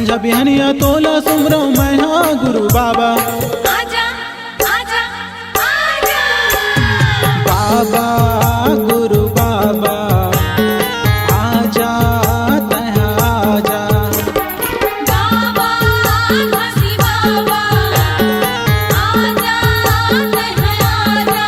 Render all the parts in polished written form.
संझा बिहनिया तोला सुमरो मैं हाँ गुरु बाबा। आजा आजा आजा बाबा गुरु बाबा आजा तह आजा। बाबा घासी बाबा आजा तह आजा।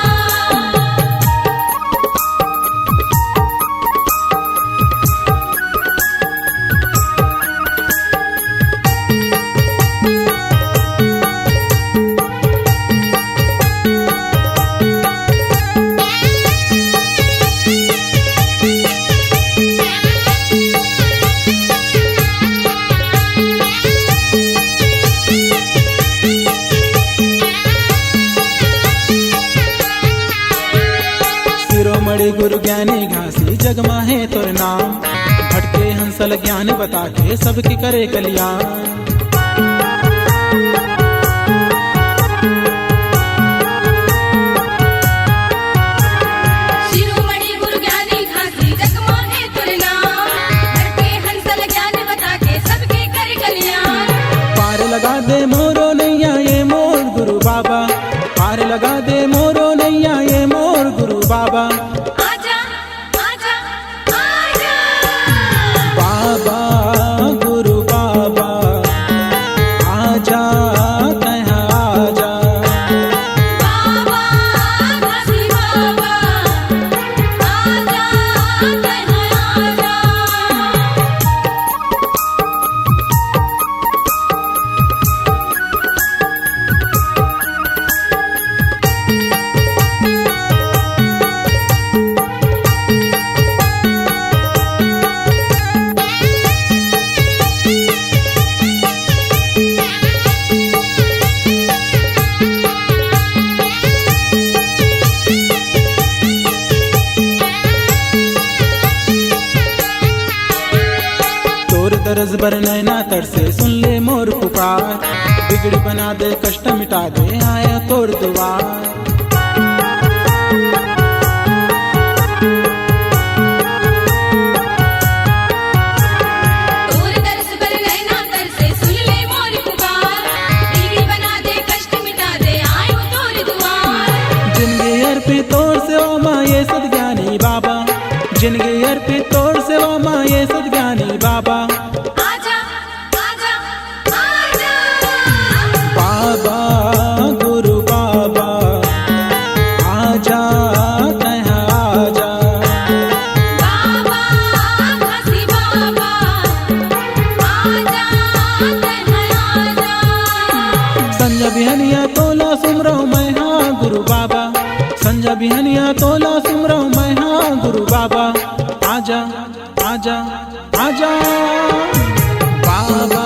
शिरोमणि गुरु ज्ञानी घासी जग माहे तोर नाम। भटके हंसल ज्ञान बता के सबके करे कल्याण। शिरोमणि गुरु ज्ञानी घासी जग माहे तोर नाम। भटके हंसल ज्ञान बता के सबके करे कल्याण। पार लगा दे मोरो नैया ये मोर गुरु बाबा। पार लगा दे मोरो नैया ये मोर गुरु बाबा। आजा आजा आजा बाबा गुरु बाबा आजा तह आजा। बाबा घासी बाबा आजा तह आजा। तोर दरज बर नैना तरसे सुन ले मोर पुकार। बिगड़ी बना दे कष्ट मिटा दे आया तोर दुआर। तोर दरस पर नैना तरसे सुन ले मोर पुकार। बिगड़ी बना दे कष्ट मिटा दे आयो तोर दुआर। जिनगे अर्पित तोर सेवा माँ ये सदज्ञानी बाबा। जिनगे अर्पित तोर सेवा माँ ये सदज्ञानी बाबा। आजा आजा आजा बाबा गुरु बाबा आजा तह आजा। बाबा घासी बाबा आजा तह आजा। संझा बिहनिया तोला सुमरो मैं हाँ गुरु बाबा। संझा बिहनिया तोला सुमरो मैं हाँ गुरु बाबा। आजा आजा आजा बाबा।